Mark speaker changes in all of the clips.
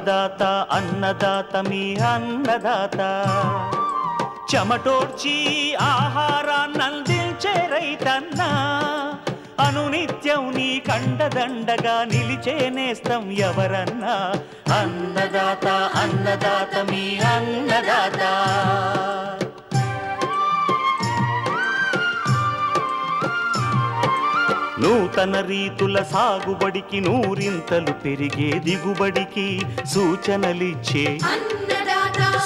Speaker 1: అన్నదాత అన్నదాత మీ అన్నదాత చెమటోడ్చి ఆహారాన్నందించే రైతన్న అనునిత్యం నీ కండదండగా నిలిచే నేస్తం ఎవరన్నా అన్నదాత అన్నదాత మీ అన్నదాత నూతన రీతుల సాగుబడికి నూరింతలు పెరిగే దిగుబడికి సూచనలిచ్చే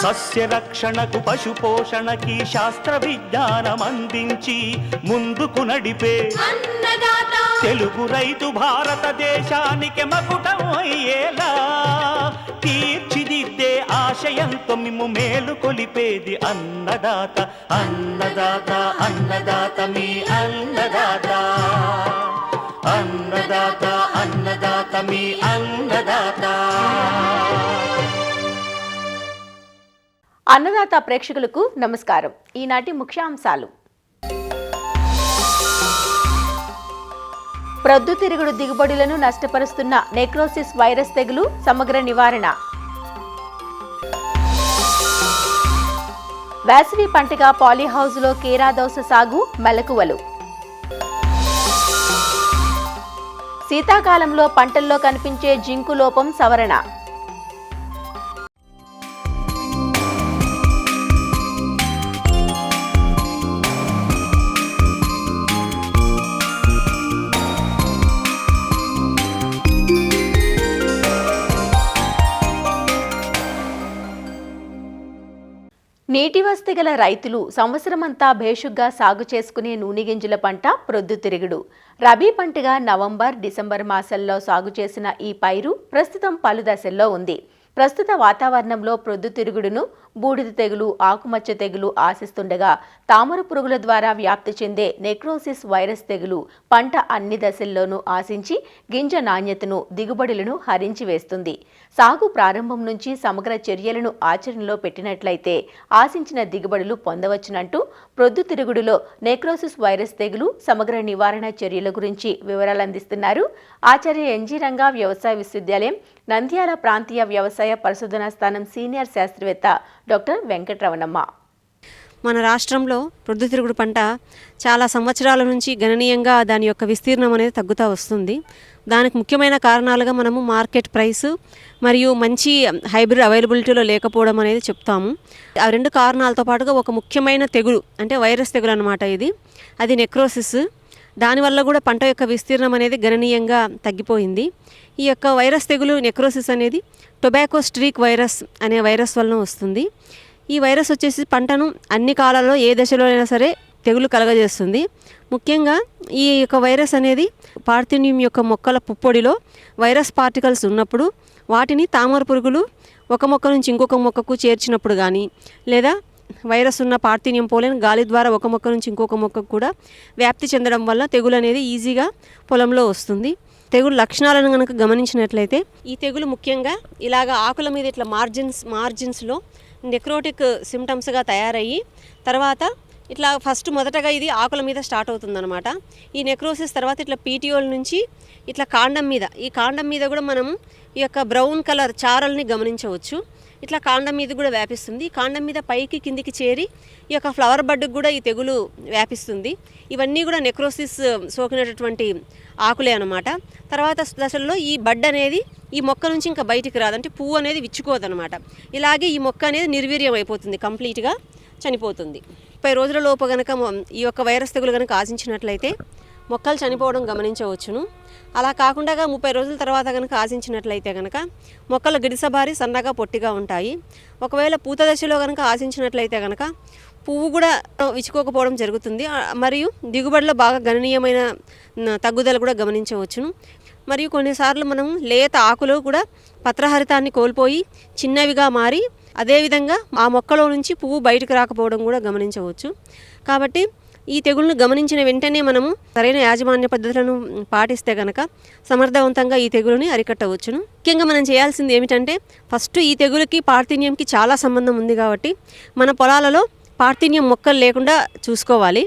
Speaker 1: సస్య రక్షణకు పశు పోషణకి శాస్త్ర విజ్ఞానం అందించి ముందుకు నడిపే తెలుగు రైతు భారతదేశానికి మకుటం అయ్యేలా తీర్చిదిద్దే ఆశయంతో మిమ్ము మేలు కొలిపేది అన్నదాత అన్నదాత అన్నదాత మీ అన్నదాత అన్నదాత అన్నదాత మీ అన్నదాత.
Speaker 2: అన్నదాత ప్రేక్షకులకు నమస్కారం. ఈనాటి ముఖ్యాంశాలు: ప్రొద్దుతిరుగుడు దిగుబడులను నష్టపరుస్తున్న నెక్రోసిస్ వైరస్ తెగులు సమగ్ర నివారణ. వేసవి పంటగా పాలీహౌజ్లో కీరాదోస సాగు మెలకువలు. శీతాకాలంలో పంటల్లో కనిపించే జింకు లోపం సవరణ. నీటి వసతి గల రైతులు సంవత్సరమంతా భేషుగ్గా సాగు చేసుకునే నూనె గింజల పంట ప్రొద్దుతిరుగుడు. రబీ పంటగా నవంబర్, డిసెంబర్ మాసాల్లో సాగు చేసిన ఈ పైరు ప్రస్తుతం పలు దశల్లో ఉంది. ప్రస్తుత వాతావరణంలో ప్రొద్దుతిరుగుడును బూడిద తెగులు, ఆకుమచ్చ తెగులు ఆశిస్తుండగా తామర పురుగుల ద్వారా వ్యాప్తి చెందే నెక్రోసిస్ వైరస్ తెగులు పంట అన్ని దశల్లోనూ ఆశించి గింజ నాణ్యతను, దిగుబడులను హరించి వేస్తుంది. సాగు ప్రారంభం నుంచి సమగ్ర చర్యలను ఆచరణలో పెట్టినట్లయితే ఆశించిన దిగుబడులు పొందవచ్చునంటూ ప్రొద్దుతిరుగుడులో నెక్రోసిస్ వైరస్ తెగులు సమగ్ర నివారణ చర్యల గురించి వివరాలు అందిస్తున్నారు ఆచార్య ఎన్జీ రంగా వ్యవసాయ విశ్వవిద్యాలయం నంద్యాల ప్రాంతీయ వ్యవసాయ పరిశోధనా స్థానం సీనియర్ శాస్త్రవేత్త డాక్టర్ వెంకటరమణమ్మ.
Speaker 3: మన రాష్ట్రంలో ప్రొద్దుతిరుగుడు పంట చాలా సంవత్సరాల నుంచి గణనీయంగా దాని యొక్క విస్తీర్ణం అనేది తగ్గుతూ వస్తుంది. దానికి ముఖ్యమైన కారణాలుగా మనము మార్కెట్ ప్రైస్ మరియు మంచి హైబ్రిడ్ అవైలబిలిటీలో లేకపోవడం అనేది చెప్తాము. ఆ రెండు కారణాలతో పాటుగా ఒక ముఖ్యమైన తెగులు అంటే వైరస్ తెగులు అన్నమాట ఇది. అది నెక్రోసిస్. దానివల్ల కూడా పంట యొక్క విస్తీర్ణం అనేది గణనీయంగా తగ్గిపోయింది. ఈ యొక్క వైరస్ తెగులు నెక్రోసిస్ అనేది టొబాకో స్ట్రీక్ వైరస్ అనే వైరస్ వలన వస్తుంది. ఈ వైరస్ వచ్చేసి పంటను అన్ని కాలాల్లో ఏ దశలో అయినా సరే తెగులు కలగజేస్తుంది. ముఖ్యంగా ఈ యొక్క వైరస్ అనేది పార్థీనియం యొక్క మొక్కల పుప్పొడిలో వైరస్ పార్టికల్స్ ఉన్నప్పుడు వాటిని తామర పురుగులు ఒక మొక్క నుంచి ఇంకొక మొక్కకు చేర్చినప్పుడు కానీ, లేదా వైరస్ ఉన్న పార్థీనియం పోలెన్ గాలి ద్వారా ఒక మొక్క నుంచి ఇంకొక మొక్కకు కూడా వ్యాప్తి చెందడం వల్ల తెగులు అనేది ఈజీగా పొలంలో వస్తుంది. తెగులు లక్షణాలను కనుక గమనించినట్లయితే ఈ తెగులు ముఖ్యంగా ఇలాగ ఆకుల మీద ఇట్లా మార్జిన్స్లో నెక్రోటిక్ సిమ్టమ్స్గా తయారయ్యి తర్వాత ఇట్లా మొదటగా ఇది ఆకుల మీద స్టార్ట్ అవుతుందన్నమాట. ఈ నెక్రోసిస్ తర్వాత ఇట్లా పీటీఓల నుంచి ఇట్లా ఈ కాండం మీద కూడా మనము ఈ యొక్క బ్రౌన్ కలర్ చారల్ని గమనించవచ్చు. ఇట్లా కాండం మీద కూడా వ్యాపిస్తుంది. ఈ కాండం మీద పైకి కిందికి చేరి ఈ యొక్క ఫ్లవర్ బడ్కి కూడా ఈ తెగులు వ్యాపిస్తుంది. ఇవన్నీ కూడా నెక్రోసిస్ సోకినటువంటి ఆకులే అన్నమాట. తర్వాత దశల్లో ఈ బడ్ అనేది ఈ మొక్క నుంచి ఇంకా బయటికి రాదు, అంటే పువ్వు అనేది విచ్చుకోదన్నమాట. ఇలాగే ఈ మొక్క అనేది నిర్వీర్యం అయిపోతుంది, కంప్లీట్గా చనిపోతుంది. 30 రోజుల లోపు కనుక ఈ యొక్క వైరస్ తెగులు కనుక ఆశించినట్లయితే మొక్కలు చనిపోవడం గమనించవచ్చును. అలా కాకుండా 30 రోజుల తర్వాత కనుక ఆశించినట్లయితే కనుక మొక్కలు గిడిసబారి సన్నగా పొట్టిగా ఉంటాయి. ఒకవేళ పూత దశలో కనుక ఆశించినట్లయితే కనుక పువ్వు కూడా విచ్చుకోకపోవడం జరుగుతుంది. మరియు దిగుబడిలో బాగా గణనీయమైన తగ్గుదల కూడా గమనించవచ్చును. మరియు కొన్నిసార్లు మనం లేత ఆకులు కూడా పత్రహరితాన్ని కోల్పోయి చిన్నవిగా మారి అదేవిధంగా ఆ మొక్కలో నుంచి పువ్వు బయటకు రాకపోవడం కూడా గమనించవచ్చు. కాబట్టి ఈ తెగులను గమనించిన వెంటనే మనము సరైన యాజమాన్య పద్ధతులను పాటిస్తే కనుక సమర్థవంతంగా ఈ తెగులుని అరికట్టవచ్చును. ముఖ్యంగా మనం చేయాల్సింది ఏమిటంటే ఫస్ట్ ఈ తెగులుకి పార్థీనియంకి చాలా సంబంధం ఉంది కాబట్టి మన పొలాలలో పార్థీనియం మొక్కలు లేకుండా చూసుకోవాలి.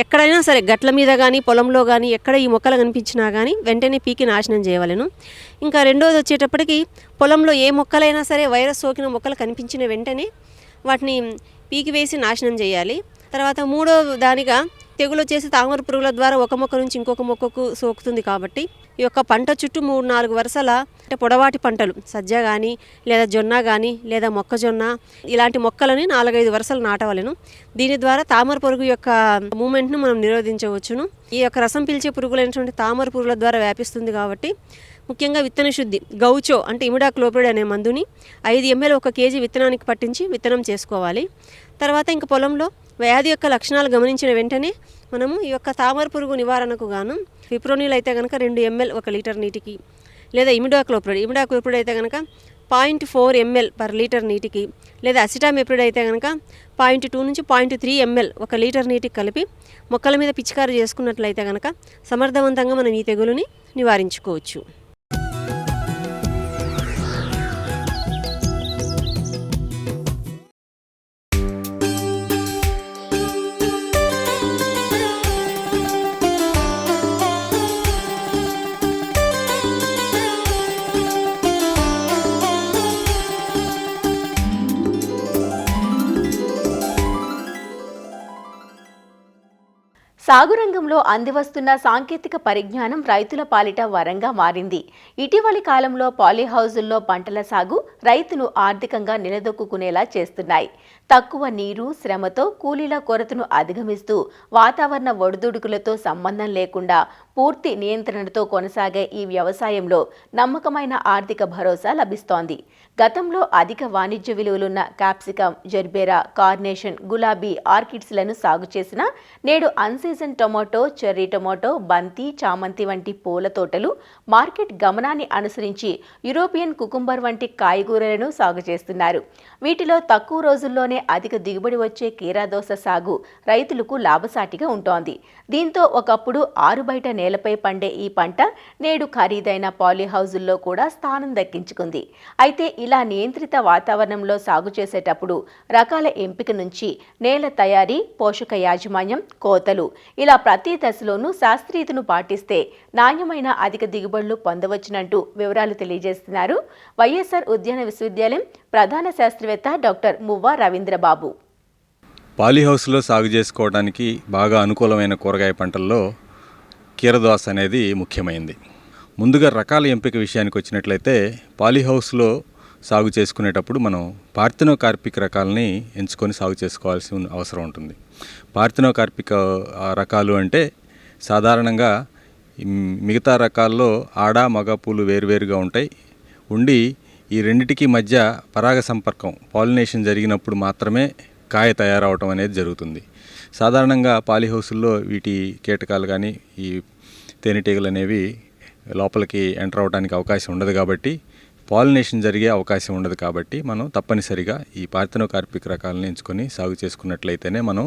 Speaker 3: ఎక్కడైనా సరే గట్ల మీద కానీ పొలంలో కానీ ఎక్కడ ఈ మొక్కలు కనిపించినా కానీ వెంటనే పీకి నాశనం చేయవలెను. ఇంకా రెండోది వచ్చేటప్పటికి పొలంలో ఏ మొక్కలైనా సరే వైరస్ సోకిన మొక్కలు కనిపించిన వెంటనే వాటిని పీకి వేసి నాశనం చేయాలి. తర్వాత మూడో దానిగా తెగులు వచ్చేసి తామర పురుగుల ద్వారా ఒక మొక్క నుంచి ఇంకొక మొక్కకు సోకుతుంది కాబట్టి ఈ యొక్క పంట చుట్టూ 3-4 వరుసల అంటే పొడవాటి పంటలు సజ్జ కానీ లేదా జొన్న కానీ లేదా మొక్కజొన్న ఇలాంటి మొక్కలని 4-5 వరుసలు నాటవలెను. దీని ద్వారా తామర పురుగు యొక్క మూమెంట్ను మనం నిరోధించవచ్చును. ఈ యొక్క రసం పీల్చే పురుగులైనటువంటి తామర పురుగుల ద్వారా వ్యాపిస్తుంది కాబట్టి ముఖ్యంగా విత్తన శుద్ధి గౌచో అంటే ఇమిడాక్లోప్రిడ్ అనే మందుని 5 ml 1 kg విత్తనానికి పట్టించి విత్తనం చేసుకోవాలి. తర్వాత ఇంక పొలంలో వ్యాధి యొక్క లక్షణాలు గమనించిన వెంటనే మనము ఈ యొక్క తామర పురుగు నివారణకు గాను ఫిప్రోనిల్ అయితే కనుక 2 ml 1 లీటర్ నీటికి, లేదా ఇమిడాక్లోప్రిడ్ అయితే కనుక 0.4 ml per లీటర్ నీటికి, లేదా అసిటామిప్రిడ్ అయితే కనుక 0.2 నుంచి 0.3 ml 1 లీటర్ నీటికి కలిపి మొక్కల మీద పిచికారీ చేసుకున్నట్లయితే కనుక సమర్థవంతంగా మనం ఈ తెగులుని నివారించుకోవచ్చు.
Speaker 2: సాగు రంగంలో అందివస్తున్న సాంకేతిక పరిజ్ఞానం రైతుల పాలిట వరంగా మారింది. ఇటీవలి కాలంలో పాలీహౌజుల్లో పంటల సాగు రైతును ఆర్థికంగా నిలదొక్కునేలా చేస్తున్నాయి. తక్కువ నీరు, శ్రమతో కూలీల కొరతను అధిగమిస్తూ వాతావరణ ఒడిదుడుకులతో సంబంధం లేకుండా పూర్తి నియంత్రణతో కొనసాగే ఈ వ్యవసాయంలో నమ్మకమైన ఆర్థిక భరోసా లభిస్తోంది. గతంలో అధిక వాణిజ్య విలువలున్న క్యాప్సికం, జెర్బేరా, కార్నేషన్, గులాబీ, ఆర్కిడ్స్లను సాగు చేసిన నేడు అన్సీజన్ టొమాటో, చెర్రీ టొమాటో, బంతి, చామంతి వంటి పూల తోటలు మార్కెట్ గమనాన్ని అనుసరించి యూరోపియన్ కుకుంబర్ వంటి కాయగూరలను సాగు చేస్తున్నారు. వీటిలో తక్కువ రోజుల్లోనే అధిక దిగుబడి వచ్చే కీరాదోస సాగు రైతులకు లాభసాటిగా ఉంటోంది. దీంతో ఒకప్పుడు ఆరుబయట నేలపై పండే ఈ పంట నేడు ఖరీదైన పాలీహౌజుల్లో కూడా స్థానం దక్కించుకుంది. అయితే ఇలా నియంత్రిత వాతావరణంలో సాగు చేసేటప్పుడు రకాల ఎంపిక నుంచి నేల తయారీ, పోషక యాజమాన్యం, కోతలు ఇలా ప్రతి దశలోనూ శాస్త్రీయతను పాటిస్తే నాణ్యమైన అధిక దిగుబడులు పొందవచ్చునంటూ వివరాలు తెలియజేస్తున్నారు వైఎస్ఆర్ ఉద్యాన విశ్వవిద్యాలయం ప్రధాన శాస్త్రవేత్త డాక్టర్ మువ్వా రవీంద్రబాబు.
Speaker 4: పాలీహౌస్లో సాగు చేసుకోవడానికి బాగా అనుకూలమైన కూరగాయ పంటల్లో కీరదోస అనేది ముఖ్యమైనది. ముందుగా రకాల ఎంపిక విషయానికి వచ్చినట్లయితే పాలీహౌస్లో సాగు చేసుకునేటప్పుడు మనం పార్థెనోకార్పిక్ రకాలని ఎంచుకొని సాగు చేసుకోవాల్సిన అవసరం ఉంటుంది. పార్థెనోకార్పిక్ రకాలు అంటే సాధారణంగా మిగతా రకాల్లో ఆడ మగ పూలు వేరువేరుగా ఉండి ఈ రెండిటికి మధ్య పరాగ సంపర్కం పాలినేషన్ జరిగినప్పుడు మాత్రమే కాయ తయారవటం అనేది జరుగుతుంది. సాధారణంగా పాలీహౌసుల్లో వీటి కీటకాలు కానీ ఈ తేనెటీగలు అనేవి లోపలికి ఎంటర్ అవడానికి అవకాశం ఉండదు కాబట్టి, పాలినేషన్ జరిగే అవకాశం ఉండదు కాబట్టి మనం తప్పనిసరిగా ఈ పార్థెనోకార్పిక్ రకాలను ఎంచుకొని సాగు చేసుకున్నట్లయితేనే మనం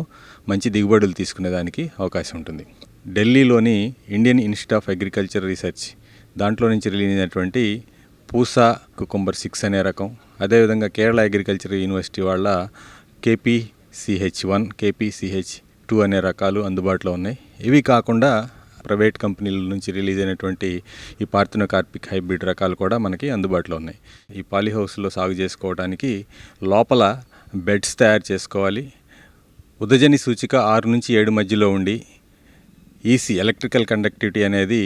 Speaker 4: మంచి దిగుబడులు తీసుకునేదానికి అవకాశం ఉంటుంది. ఢిల్లీలోని Indian institute of agriculture research దాంట్లో నుంచి రిలీజ్ అయినటువంటి పూసా కుకుంబర్ 6 అనే రకం, అదేవిధంగా కేరళ అగ్రికల్చర్ యూనివర్సిటీ వాళ్ళ KPCH1, KPCH2 అనే రకాలు అందుబాటులో ఉన్నాయి. ఇవి కాకుండా ప్రైవేట్ కంపెనీల నుంచి రిలీజ్ అయినటువంటి ఈ పార్థెనోకార్పిక్ హైబ్రిడ్ రకాలు కూడా మనకి అందుబాటులో ఉన్నాయి. ఈ పాలీహౌస్లో సాగు చేసుకోవడానికి లోపల బెడ్స్ తయారు చేసుకోవాలి. ఉదజని సూచిక 6 నుంచి 7 మధ్యలో ఉండి ఈసీ ఎలక్ట్రికల్ కండక్టివిటీ అనేది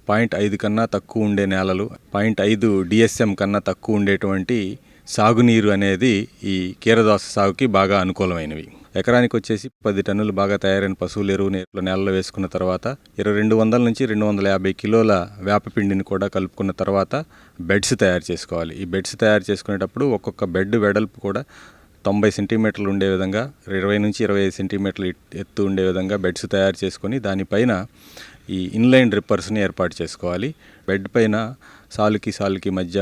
Speaker 4: 0.5 కన్నా తక్కువ ఉండే నేలలు, 0.5 DSM కన్నా తక్కువ ఉండేటువంటి సాగునీరు అనేది ఈ కీరదోస సాగుకి బాగా అనుకూలమైనవి. ఎకరానికి వచ్చేసి 10 టన్నులు బాగా తయారైన పశువుల ఎరువు నేలలో వేసుకున్న తర్వాత 200 నుంచి 250 కిలోల వేపపిండిని కూడా కలుపుకున్న తర్వాత బెడ్స్ తయారు చేసుకోవాలి. ఈ బెడ్స్ తయారు చేసుకునేటప్పుడు ఒక్కొక్క బెడ్ వెడల్పు కూడా 90 సెంటీమీటర్లు ఉండే విధంగా, 20 నుంచి 25 సెంటీమీటర్లు ఎత్తు ఉండే విధంగా బెడ్స్ తయారు చేసుకొని దానిపైన ఈ ఇన్లైన్ డ్రిప్పర్స్ని ఏర్పాటు చేసుకోవాలి. బెడ్ పైన సాలుకి మధ్య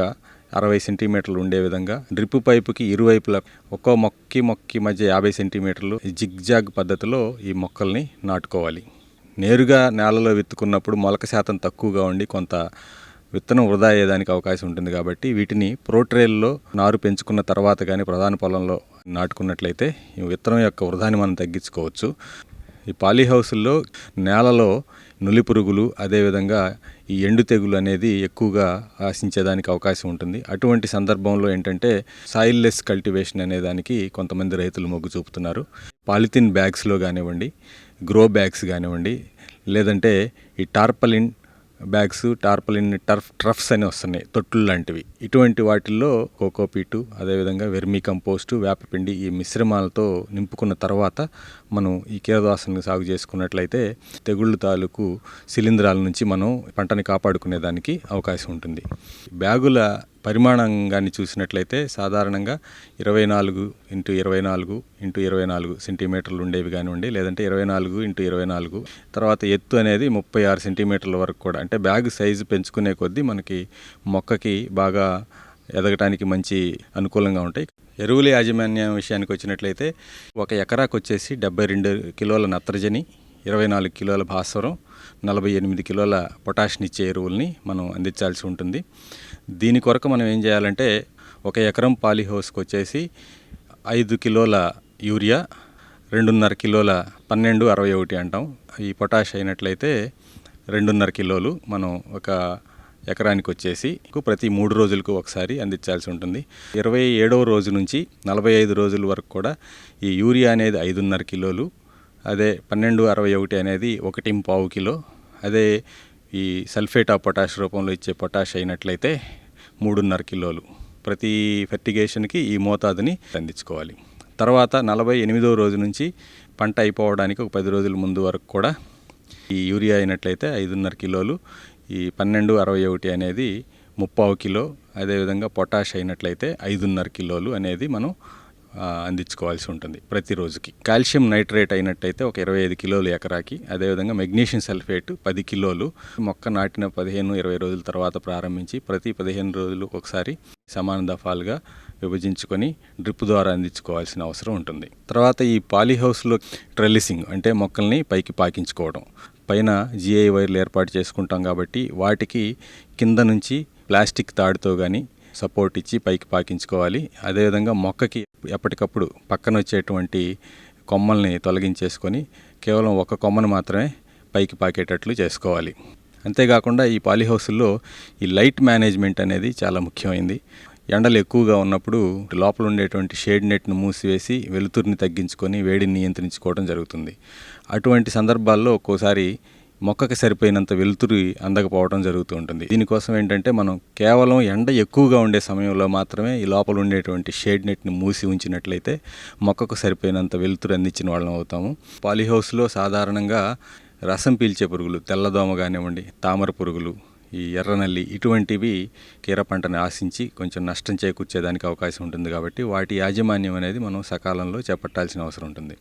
Speaker 4: 60 సెంటీమీటర్లు ఉండే విధంగా డ్రిప్ పైపుకి ఇరువైపులా ఒక్కో మొక్కి మధ్య 50 సెంటీమీటర్లు జిగ్జాగ్ పద్ధతిలో ఈ మొక్కల్ని నాటుకోవాలి. నేరుగా నేలలో విత్తుకున్నప్పుడు మొలక శాతం తక్కువగా ఉండి కొంత విత్తనం వృధా అయ్యేదానికి అవకాశం ఉంటుంది కాబట్టి వీటిని ప్రోట్రేల్లో నారు పెంచుకున్న తర్వాత కానీ ప్రధాన పొలంలో నాటుకున్నట్లయితే ఈ విత్తనం యొక్క వృధాని మనం తగ్గించుకోవచ్చు. ఈ పాలీహౌస్ల్లో నేలలో నులి పురుగులు అదేవిధంగా ఈ ఎండు తెగులు అనేది ఎక్కువగా ఆశించేదానికి అవకాశం ఉంటుంది. అటువంటి సందర్భంలో ఏంటంటే సాయిల్లెస్ కల్టివేషన్ అనే దానికి కొంతమంది రైతులు మొగ్గు చూపుతున్నారు. పాలిథిన్ బ్యాగ్స్లో కానివ్వండి, గ్రో బ్యాగ్స్ కానివ్వండి, లేదంటే ఈ టార్పలిన్ బ్యాగ్స్, టార్పలిన్ ట్రఫ్స్ అని వస్తున్నాయి, తొట్టులు లాంటివి. ఇటువంటి వాటిల్లో కోకోపీటు అదేవిధంగా వెర్మీ కంపోస్టు, వేపపిండి ఈ మిశ్రమాలతో నింపుకున్న తర్వాత మనం ఈ కీరదోసని సాగు చేసుకున్నట్లయితే తెగుళ్ళు తాలూకు శిలీంధ్రాల నుంచి మనం పంటని కాపాడుకునేదానికి అవకాశం ఉంటుంది. బ్యాగుల పరిమాణం కానీ చూసినట్లయితే సాధారణంగా 24x24x24 సెంటీమీటర్లు ఉండేవి కానివ్వండి, లేదంటే 24x24. తర్వాత ఎత్తు అనేది 36 సెంటీమీటర్ల వరకు కూడా, అంటే బ్యాగ్ సైజు పెంచుకునే కొద్దీ మనకి మొక్కకి బాగా ఎదగటానికి మంచి అనుకూలంగా ఉంటాయి. ఎరువుల యాజమాన్యం విషయానికి వచ్చినట్లయితే 1 ఎకరాకు వచ్చేసి 72 కిలోల నత్రజని, 24 కిలోల భాస్వరం, 48 కిలోల పొటాషినిచ్చే ఎరువుల్ని మనం అందించాల్సి ఉంటుంది. దీని కొరకు మనం ఏం చేయాలంటే 1 ఎకరం పాలీహౌస్కి వచ్చేసి 5 కిలోల యూరియా, 2.5 కిలోల 1261 అంటాం. ఈ పొటాష్ అయినట్లయితే 2.5 కిలోలు మనం 1 ఎకరానికి వచ్చేసి ప్రతి 3 రోజులకు ఒకసారి అందించాల్సి ఉంటుంది. 27వ రోజు నుంచి 45 రోజుల వరకు కూడా ఈ యూరియా అనేది 5.5 కిలోలు, అదే 1261 అనేది 1.5 కిలో, అదే ఈ సల్ఫేట్ ఆఫ్ పొటాష్ రూపంలో ఇచ్చే పొటాష్ అయినట్లయితే 3.5 కిలోలు ప్రతి ఫెర్టిగేషన్కి ఈ మోతాదుని అందించుకోవాలి. తర్వాత 48వ రోజు నుంచి పంట అయిపోవడానికి ఒక 10 రోజుల ముందు వరకు కూడా ఈ యూరియా అయినట్లయితే 5.5 కిలోలు, ఈ 1261 అనేది 30 కిలో, అదేవిధంగా పొటాష్ అయినట్లయితే 5.5 కిలోలు అనేది మనం అందించుకోవాల్సి ఉంటుంది ప్రతిరోజుకి. కాల్షియం నైట్రేట్ అయినట్టయితే ఒక 25 కిలోలు ఎకరాకి, అదేవిధంగా మెగ్నీషియం సల్ఫేట్ 10 కిలోలు మొక్క నాటిన 15-20 రోజుల తర్వాత ప్రారంభించి ప్రతి 15 రోజులు ఒకసారి సమాన దఫాలుగా విభజించుకొని డ్రిప్ ద్వారా అందించుకోవాల్సిన అవసరం ఉంటుంది. తర్వాత ఈ పాలీహౌస్లో ట్రెల్లిసింగ్ అంటే మొక్కల్ని పైకి పాకించుకోవడం, పైన జిఐ వైర్లు ఏర్పాటు చేసుకుంటాం కాబట్టి వాటికి కింద నుంచి ప్లాస్టిక్ తాడుతో కానీ సపోర్ట్ ఇచ్చి పైకి పాకించుకోవాలి. అదేవిధంగా మొక్కకి ఎప్పటికప్పుడు పక్కన వచ్చేటువంటి కొమ్మల్ని తొలగించేసుకొని కేవలం 1 కొమ్మను మాత్రమే పైకి పాకేటట్లు చేసుకోవాలి. అంతేకాకుండా ఈ పాలీహౌస్లో ఈ లైట్ మేనేజ్మెంట్ అనేది చాలా ముఖ్యమైనది. ఎండలు ఎక్కువగా ఉన్నప్పుడు లోపల ఉండేటువంటి షేడ్ నెట్ను మూసివేసి వెలుతురుని తగ్గించుకొని వేడిని నియంత్రించుకోవడం జరుగుతుంది. అటువంటి సందర్భాల్లో ఒక్కోసారి మొక్కకి సరిపోయినంత వెలుతురు అందకపోవడం జరుగుతూ ఉంటుంది. దీనికోసం ఏంటంటే మనం కేవలం ఎండ ఎక్కువగా ఉండే సమయంలో మాత్రమే ఈ లోపల ఉండేటువంటి షేడ్ నెట్ని మూసి ఉంచినట్లయితే మొక్కకు సరిపోయినంత వెలుతురు అందించిన వాళ్ళం అవుతాము. పాలీహౌస్లో సాధారణంగా రసం పీల్చే పురుగులు, తెల్లదోమ కానివ్వండి, తామర పురుగులు, ఈ ఎర్రనల్లి ఇటువంటివి కీర పంటని ఆశించి కొంచెం నష్టం చేకూర్చేదానికి అవకాశం ఉంటుంది. కాబట్టి వాటి యాజమాన్యం అనేది మనం సకాలంలో చేపట్టాల్సిన అవసరం ఉంటుంది.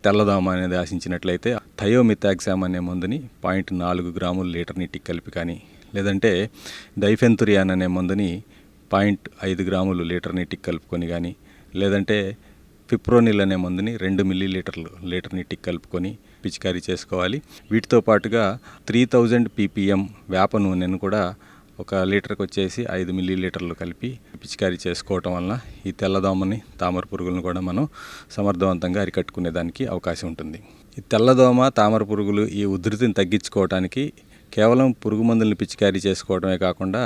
Speaker 4: తెల్లదోమ అనేది ఆశించినట్లయితే థయోమిథాక్సామ్ అనే మందుని 0.4 గ్రాములు లీటర్ నీటికి కలిపి కానీ, లేదంటే డైఫెన్తురియాన్ అనే మందుని 0.5 గ్రాములు లీటర్ నీటికి కలుపుకొని కానీ, లేదంటే ఫిప్రోనిల్ అనే మందుని 2 మిల్లీలీటర్లు లీటర్ నీటికి కలుపుకొని పిచికారీ చేసుకోవాలి. వీటితో పాటుగా 3000 ppm వేప నూనెను కూడా 1 లీటర్కి వచ్చేసి 5 మిల్లీలీటర్లు కలిపి పిచికారీ చేసుకోవటం వలన ఈ తెల్లదోమని, తామర పురుగులను కూడా మనం సమర్థవంతంగా అరికట్టుకునేదానికి అవకాశం ఉంటుంది. ఈ తెల్లదోమ, తామర పురుగులు ఈ ఉధృతిని తగ్గించుకోవడానికి కేవలం పురుగు మందులను పిచికారీ చేసుకోవడమే కాకుండా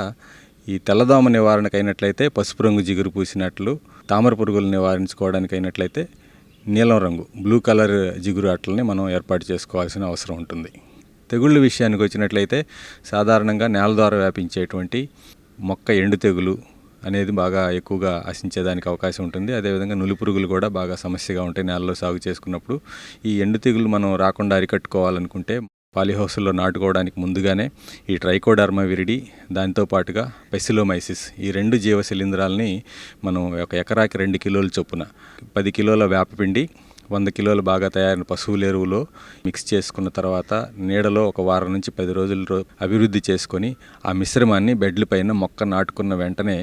Speaker 4: ఈ తెల్లదోమ నివారణకు అయినట్లయితే పసుపు రంగు జిగురు పూసినట్లు, తామర పురుగులు నివారించుకోవడానికి అయినట్లయితే నీలం రంగు బ్లూ కలర్ జిగురు అట్లని మనం ఏర్పాటు చేసుకోవాల్సిన అవసరం ఉంటుంది. తెగుళ్ళ విషయానికి వచ్చినట్లయితే సాధారణంగా నేల ద్వారా వ్యాపించేటువంటి మొక్క ఎండు తెగులు అనేది బాగా ఎక్కువగా ఆశించేదానికి అవకాశం ఉంటుంది. అదేవిధంగా నులి పురుగులు కూడా బాగా సమస్యగా ఉంటాయి నేలలో సాగు చేసుకున్నప్పుడు. ఈ ఎండు తెగులు మనం రాకుండా అరికట్టుకోవాలనుకుంటే పాలీహౌస్లో నాటుకోవడానికి ముందుగానే ఈ ట్రైకోడర్మా విరిడి, దాంతో పాటుగా పెసిలోమైసిస్ ఈ 2 జీవ శిలీంధ్రాలని మనం 1 ఎకరాకి 2 కిలోల చొప్పున 10 కిలోల వేపపిండి, 100 కిలోలు బాగా తయారైన పశువుల ఎరువులో మిక్స్ చేసుకున్న తర్వాత నీడలో 1 వారం నుంచి 10 రోజులు అభివృద్ధి చేసుకొని ఆ మిశ్రమాన్ని బెడ్ల పైన మొక్క నాటుకున్న వెంటనే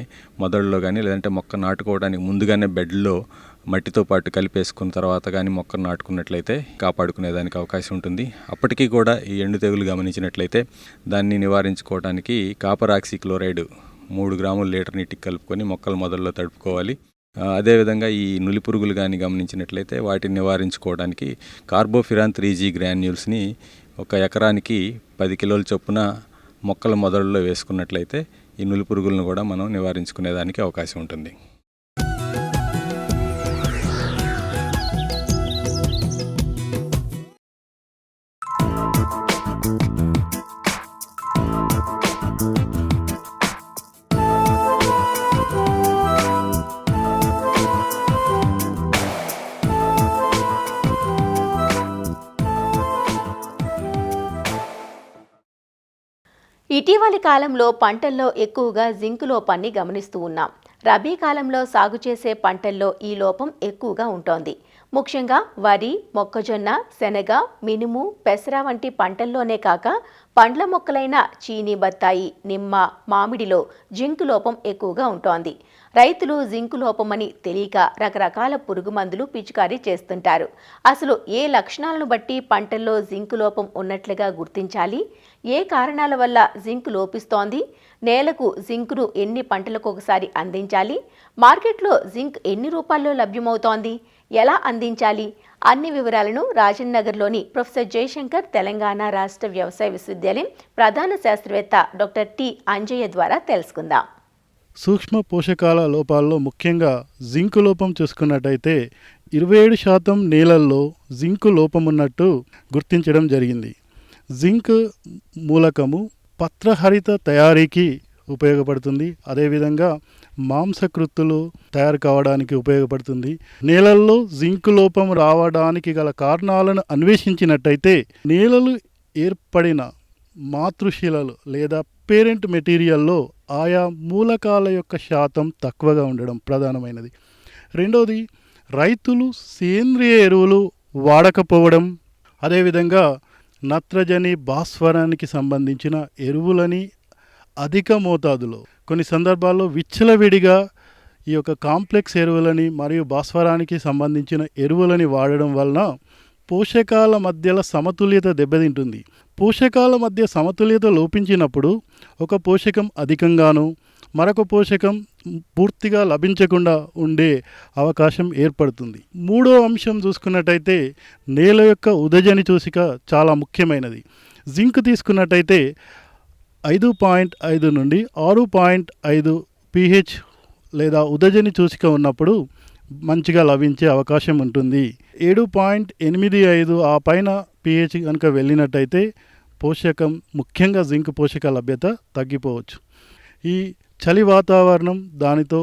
Speaker 4: మొదల్లో కానీ, లేదంటే మొక్క నాటుకోవడానికి ముందుగానే బెడ్లో మట్టితో పాటు కలిపేసుకున్న తర్వాత కానీ మొక్కను నాటుకున్నట్లయితే కాపాడుకునేదానికి అవకాశం ఉంటుంది. అప్పటికీ కూడా ఈ ఎండు తెగులు గమనించినట్లయితే దాన్ని నివారించుకోవడానికి కాపర్ ఆక్సీ క్లోరైడ్ 3 గ్రాములు లీటర్ నీటికి కలుపుకొని మొక్కల మొదల్లో తడుపుకోవాలి. అదేవిధంగా ఈ నులి పురుగులు కానీ గమనించినట్లయితే వాటిని నివారించుకోవడానికి కార్బోఫిరాన్ 3G గ్రాన్యూల్స్ని ఒక ఎకరానికి 10 కిలోల చొప్పున మొక్కల మొదలలో వేసుకున్నట్లయితే ఈ నులి పురుగులను కూడా మనం నివారించుకునేదానికి అవకాశం ఉంటుంది.
Speaker 2: ఇటీవలి కాలంలో పంటల్లో ఎక్కువగా జింక్ లోపాన్ని గమనిస్తూ ఉన్నాం. రబీ కాలంలో సాగు చేసే పంటల్లో ఈ లోపం ఎక్కువగా ఉంటోంది. ముఖ్యంగా వరి, మొక్కజొన్న, శనగ, మినుము, పెసర వంటి పంటల్లోనే కాక పండ్ల మొక్కలైన చీనీ బత్తాయి, నిమ్మ, మామిడిలో జింక్ లోపం ఎక్కువగా ఉంటోంది. రైతులు జింక్ లోపమని తెలియక రకరకాల పురుగు మందులు పిచికారీ చేస్తుంటారు. అసలు ఏ లక్షణాలను బట్టి పంటల్లో జింక్ లోపం ఉన్నట్లుగా గుర్తించాలి? ఏ కారణాల వల్ల జింక్ లోపిస్తోంది? నేలకు జింక్ను ఎన్ని పంటలకు ఒకసారి అందించాలి? మార్కెట్లో జింక్ ఎన్ని రూపాల్లో లభ్యమవుతోంది? ఎలా అందించాలి? అన్ని వివరాలను రాజన్ నగర్లోని ప్రొఫెసర్ జయశంకర్ తెలంగాణ రాష్ట్ర వ్యవసాయ విశ్వవిద్యాలయం ప్రధాన శాస్త్రవేత్త డాక్టర్ టి అంజయ్య ద్వారా తెలుసుకుందాం.
Speaker 5: సూక్ష్మ పోషకాల లోపాల్లో ముఖ్యంగా జింకు లోపం చూసుకున్నట్టయితే 27% నేలల్లో జింకు లోపం ఉన్నట్టు గుర్తించడం జరిగింది. జింక్ మూలకము పత్రహరిత తయారీకి ఉపయోగపడుతుంది. అదేవిధంగా మాంసకృత్తులు తయారు కావడానికి ఉపయోగపడుతుంది. నేలల్లో జింక్ లోపం రావడానికి గల కారణాలను అన్వేషించినట్టయితే నేలలు ఏర్పడిన మాతృశిలలు లేదా పేరెంట్ మెటీరియల్లో ఆయా మూలకాల యొక్క శాతం తక్కువగా ఉండడం ప్రధానమైనది. రెండోది, రైతులు సేంద్రియ ఎరువులు వాడకపోవడం, అదేవిధంగా నత్రజని, భాస్వరానికి సంబంధించిన ఎరువులని అధిక మోతాదులో, కొన్ని సందర్భాల్లో విచ్చలవిడిగా ఈ యొక్క కాంప్లెక్స్ ఎరువులని మరియు భాస్వరానికి సంబంధించిన ఎరువులని వాడడం వలన పోషకాల మధ్యల సమతుల్యత దెబ్బతింటుంది. పోషకాల మధ్య సమతుల్యత లోపించినప్పుడు ఒక పోషకం అధికంగాను మరొక పోషకం పూర్తిగా లభించకుండా ఉండే అవకాశం ఏర్పడుతుంది. మూడో అంశం చూసుకున్నట్టయితే నేల యొక్క ఉదజని సూచిక చాలా ముఖ్యమైనది. జింక్ తీసుకున్నట్టయితే 5.5 నుండి 6.5 pH లేదా ఉదజని సూచిక ఉన్నప్పుడు మంచిగా లభించే అవకాశం ఉంటుంది. 7.85 ఆ పైన pH కనుక వెళ్ళినట్టయితే పోషకం, ముఖ్యంగా జింక్ పోషక లభ్యత తగ్గిపోవచ్చు. ఈ చలి వాతావరణం, దానితో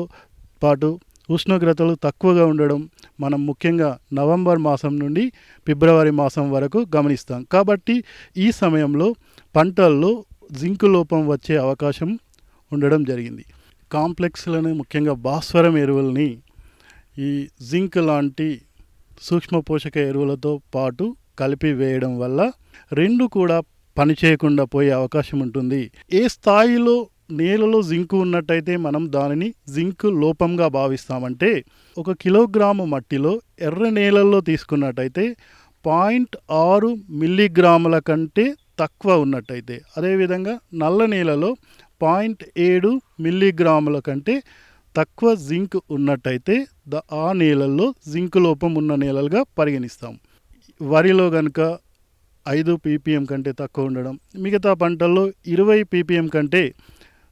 Speaker 5: పాటు ఉష్ణోగ్రతలు తక్కువగా ఉండడం మనం ముఖ్యంగా నవంబర్ మాసం నుండి ఫిబ్రవరి మాసం వరకు గమనిస్తాం. కాబట్టి ఈ సమయంలో పంటల్లో జింక్ లోపం వచ్చే అవకాశం ఉండడం జరిగింది. కాంప్లెక్స్లను, ముఖ్యంగా భాస్వరం ఎరువుల్ని ఈ జింక్ లాంటి సూక్ష్మ పోషక ఎరువులతో పాటు కలిపి వేయడం వల్ల రెండు కూడా పనిచేయకుండా పోయే అవకాశం ఉంటుంది. ఏ స్థాయిలో నేలలో జింకు ఉన్నట్టయితే మనం దానిని జింక్ లోపంగా భావిస్తామంటే, 1 కిలోగ్రాము మట్టిలో ఎర్ర నేలల్లో తీసుకున్నట్టయితే 0.6 మిల్లీగ్రాముల కంటే తక్కువ ఉన్నట్టయితే, అదేవిధంగా నల్ల నేలలో 0.7 మిల్లీగ్రాముల కంటే తక్కువ జింక్ ఉన్నట్టయితే ఆ నేలల్లో జింక్ లోపం ఉన్న నేలలుగా పరిగణిస్తాం. వరిలో కనుక 5 ppm కంటే తక్కువ ఉండడం, మిగతా పంటల్లో 20 ppm కంటే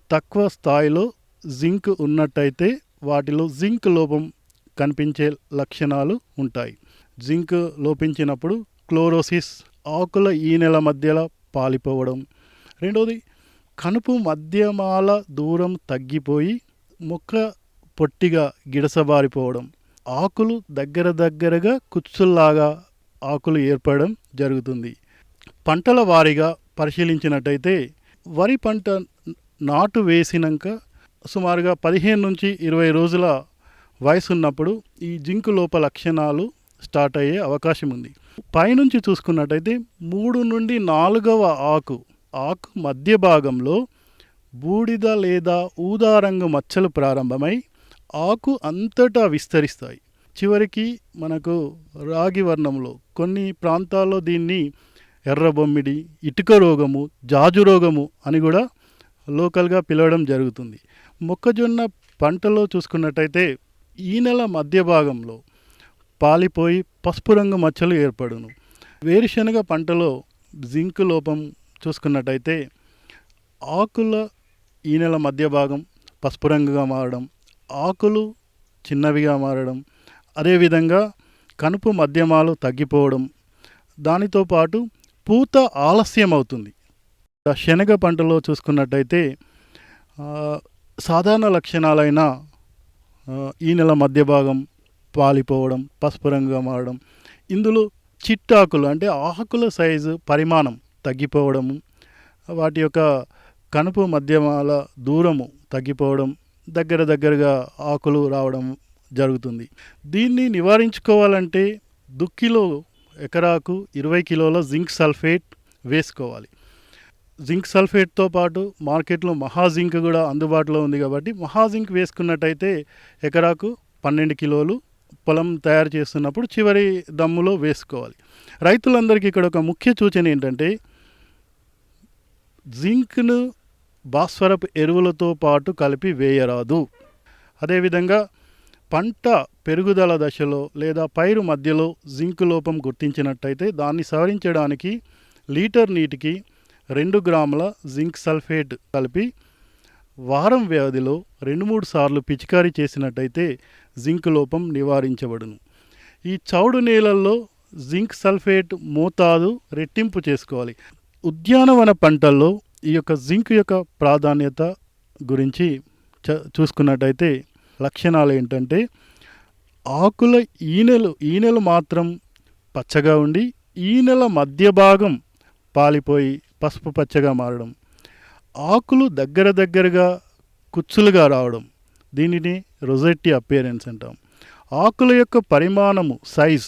Speaker 5: తక్కువ స్థాయిలో జింక్ ఉన్నట్టయితే వాటిలో జింక్ లోపం కనిపించే లక్షణాలు ఉంటాయి. జింక్ లోపించినప్పుడు క్లోరోసిస్, ఆకుల ఈనెల మధ్యలో పాలిపోవడం. రెండోది, కనుపు మధ్యమాల దూరం తగ్గిపోయి మొక్క పొట్టిగా గిడసబారిపోవడం, ఆకులు దగ్గరగా కుచ్చుల్లాగా ఆకులు ఏర్పడడం జరుగుతుంది. పంటల వారీగా పరిశీలించినట్టయితే వరి పంట నాటు వేసినాక సుమారుగా 15 నుంచి 20 రోజుల వయసు ఉన్నప్పుడు ఈ జింక్ లోప లక్షణాలు స్టార్ట్ అయ్యే అవకాశం ఉంది. పైనుంచి చూసుకున్నట్టయితే 3 నుండి 4వ ఆకు మధ్య భాగంలో బూడిద లేదా ఊదా రంగు మచ్చలు ప్రారంభమై ఆకు అంతటా విస్తరిస్తాయి. చివరికి మనకు రాగి వర్ణంలో, కొన్ని ప్రాంతాల్లో దీన్ని ఎర్రబొమ్మిడి, ఇటుక రోగము, జాజు రోగము అని కూడా లోకల్గా పిలవడం జరుగుతుంది. మొక్కజొన్న పంటలో చూసుకున్నట్టయితే ఈ నెల మధ్య భాగంలో పాలిపోయి పసుపు రంగు మచ్చలు ఏర్పడును. వేరుశనగ పంటలో జింక్ లోపం చూసుకున్నట్టయితే ఆకుల ఈ నెల మధ్య భాగం పసుపు రంగుగా మారడం, ఆకులు చిన్నవిగా మారడం, అదేవిధంగా కనుపు మధ్యమాలు తగ్గిపోవడం, దానితో పాటు పూత ఆలస్యం అవుతుంది. శనగ పంటలో చూసుకున్నట్టయితే సాధారణ లక్షణాలైన ఈ నెల మధ్య భాగం పాలిపోవడం, పసుపు రంగుగా మారడం, ఇందులో చిట్టాకులు అంటే ఆకుల సైజు పరిమాణం తగ్గిపోవడము, వాటి యొక్క కనుపు మధ్యమాల దూరము తగ్గిపోవడం, దగ్గరగా ఆకులు రావడం జరుగుతుంది. దీన్ని నివారించుకోవాలంటే దుక్కిలో ఎకరాకు 20 కిలోల జింక్ సల్ఫేట్ వేసుకోవాలి. జింక్ సల్ఫేట్తో పాటు మార్కెట్లో మహాజింక్ కూడా అందుబాటులో ఉంది కాబట్టి మహాజింక్ వేసుకున్నట్టయితే ఎకరాకు 12 కిలోలు పొలం తయారు చేస్తున్నప్పుడు చివరి దమ్ములో వేసుకోవాలి. రైతులందరికీ ఇక్కడ ఒక ముఖ్య సూచన ఏంటంటే జింక్ను భాస్వరపు ఎరువులతో పాటు కలిపి వేయరాదు. అదేవిధంగా పంట పెరుగుదల దశలో లేదా పైరు మధ్యలో జింక్ లోపం గుర్తించినట్టయితే దాన్ని సవరించడానికి లీటర్ నీటికి 2 గ్రాముల జింక్ సల్ఫేట్ కలిపి వారం వ్యవధిలో 2-3 సార్లు పిచికారీ చేసినట్టయితే జింక్ లోపం నివారించబడును. ఈ చౌడు నేలల్లో జింక్ సల్ఫేట్ మోతాదు రెట్టింపు చేసుకోవాలి. ఉద్యానవన పంటల్లో ఈ యొక్క జింక్ యొక్క ప్రాధాన్యత గురించి చూసుకున్నట్టయితే లక్షణాలు ఏంటంటే ఆకుల ఈనెలు మాత్రం పచ్చగా ఉండి ఈనెల మధ్య భాగం పాలిపోయి పసుపు పచ్చగా మారడం, ఆకులు దగ్గరగా కుచ్చులుగా రావడం, దీనిని రొజెట్టి అపియరెన్స్ అంటాం. ఆకుల యొక్క పరిమాణము సైజ్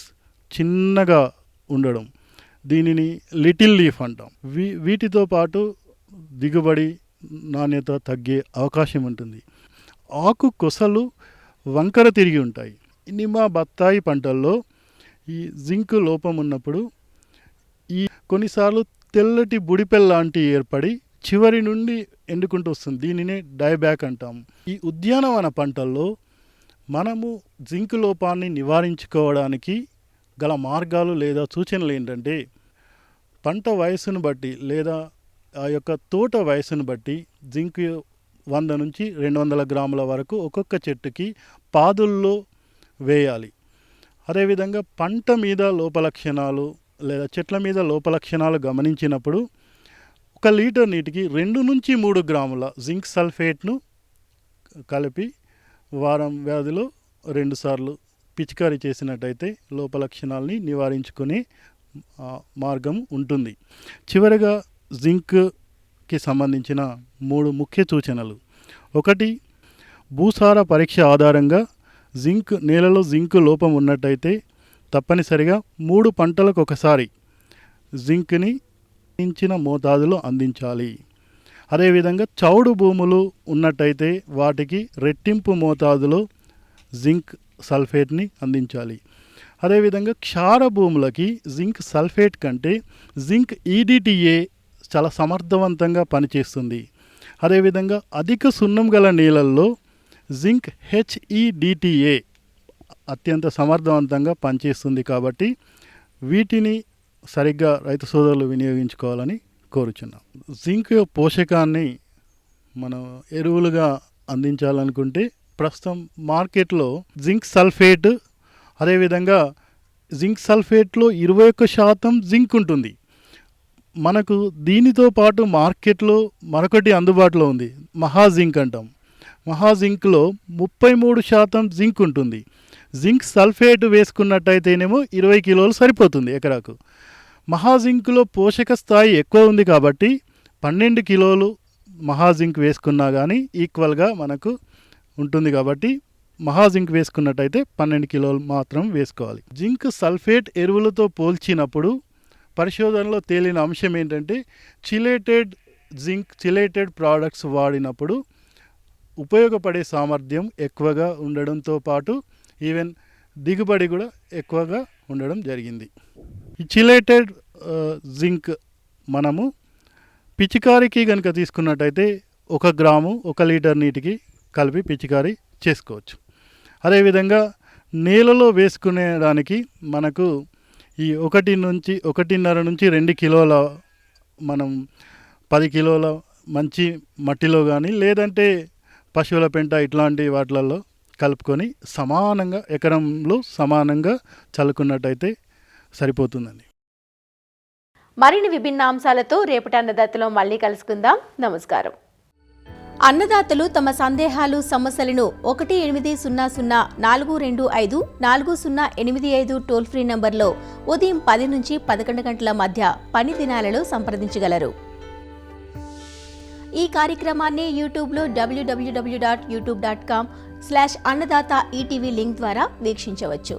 Speaker 5: చిన్నగా ఉండడం, దీనిని లిటిల్ లీఫ్ అంటాం. వీటితో పాటు దిగుబడి నాణ్యత తగ్గే అవకాశం ఉంటుంది. ఆకు కొసలు వంకర తిరిగి ఉంటాయి. నిమ్మ బత్తాయి పంటల్లో ఈ జింక్ లోపం ఉన్నప్పుడు ఈ కొన్నిసార్లు తెల్లటి బుడిపెల్ లాంటి ఏర్పడి చివరి నుండి ఎండుకుంటూ వస్తుంది. దీనినే డైబ్యాక్ అంటాము. ఈ ఉద్యానవన పంటల్లో మనము జింక్ లోపాన్ని నివారించుకోవడానికి గల మార్గాలు లేదా సూచనలు ఏంటంటే పంట వయసును బట్టి లేదా ఆ యొక్క తోట వయసును బట్టి జింక్ 100 నుంచి 200 గ్రాముల వరకు ఒక్కొక్క చెట్టుకి పాదుల్లో వేయాలి. అదేవిధంగా పంట మీద లోపలక్షణాలు లేదా చెట్ల మీద లోపలక్షణాలు గమనించినప్పుడు 1 లీటర్ నీటికి 2 నుంచి 3 గ్రాముల జింక్ సల్ఫేట్ను కలిపి వారం వ్యవధిలో 2 సార్లు పిచికారీ చేసినట్టయితే లోపలక్షణాలని నివారించుకునే మార్గం ఉంటుంది. చివరగా జింక్కి సంబంధించిన 3 ముఖ్య సూచనలు. 1, భూసార పరీక్ష ఆధారంగా నేలలో జింక్ లోపం ఉన్నట్టయితే తప్పనిసరిగా 3 పంటలకు ఒకసారి జింక్ని ఇచ్చిన మోతాదులో అందించాలి. అదేవిధంగా చౌడు భూములు ఉన్నట్టయితే వాటికి రెట్టింపు మోతాదులో జింక్ సల్ఫేట్ని అందించాలి. అదేవిధంగా క్షార భూములకి జింక్ సల్ఫేట్ కంటే జింక్ ఈడిటిఏ చాలా సమర్థవంతంగా పనిచేస్తుంది. అదేవిధంగా అధిక సున్నం గల నీళ్ళల్లో జింక్ హెచ్ఈడిటిఏ అత్యంత సమర్థవంతంగా పనిచేస్తుంది. కాబట్టి వీటిని సరిగ్గా రైతు సోదరులు వినియోగించుకోవాలని కోరుచున్నాం. జింక్ పోషకాన్ని మనం ఎరువులుగా అందించాలనుకుంటే ప్రస్తుతం మార్కెట్లో జింక్ సల్ఫేట్, అదేవిధంగా జింక్ సల్ఫేట్లో 21% జింక్ ఉంటుంది. మనకు దీనితో పాటు మార్కెట్లో మరొకటి అందుబాటులో ఉంది, మహాజింక్ అంటాం. మహాజింక్లో 33% జింక్ ఉంటుంది. జింక్ సల్ఫేట్ వేసుకున్నట్టయితేనేమో 20 కిలోలు సరిపోతుంది ఎకరాకు. మహాజింక్లో పోషక స్థాయి ఎక్కువ ఉంది కాబట్టి 12 కిలోలు మహాజింక్ వేసుకున్నా కానీ ఈక్వల్గా మనకు ఉంటుంది. కాబట్టి మహాజింక్ వేసుకున్నట్టయితే 12 కిలోలు మాత్రం వేసుకోవాలి. జింక్ సల్ఫేట్ ఎరువులతో పోల్చినప్పుడు పరిశోధనలో తేలిన అంశం ఏంటంటే చిలేటెడ్ ప్రోడక్ట్స్ వాడినప్పుడు ఉపయోగపడే సామర్థ్యం ఎక్కువగా ఉండడంతో పాటు ఈవెన్ దిగుబడి కూడా ఎక్కువగా ఉండడం జరిగింది. ఈ చిలేటెడ్ జింక్ మనము పిచికారీకి కనుక తీసుకున్నట్టయితే 1 గ్రాము 1 లీటర్ నీటికి కలిపి పిచికారీ చేసుకోవచ్చు. అదేవిధంగా నేలలో వేసుకునేదానికి మనకు ఈ 1.5 నుంచి 2 కిలోల మనం 10 కిలోల మంచి మట్టిలో కానీ లేదంటే పశువుల పెంట ఇట్లాంటి వాటిలలో కలుపుకొని సమానంగా ఎకరంలో సమానంగా చల్లుకున్నట్టయితే సరిపోతుందండి.
Speaker 2: మరిన్ని విభిన్న అంశాలతో రేపటి అన్నదాతలో మళ్ళీ కలుసుకుందాం. నమస్కారం. అన్నదాతలు తమ సందేహాలు సమస్యలను 1-800-425-4085 టోల్ ఫ్రీ నంబర్లో ఉదయం 10 నుంచి 11 గంటల మధ్య పని దినాలలో సంప్రదించగలరు. ఈ కార్యక్రమాన్ని యూట్యూబ్లో www.youtube.com/అన్నదాత ఈటీవీ లింక్ ద్వారా వీక్షించవచ్చు.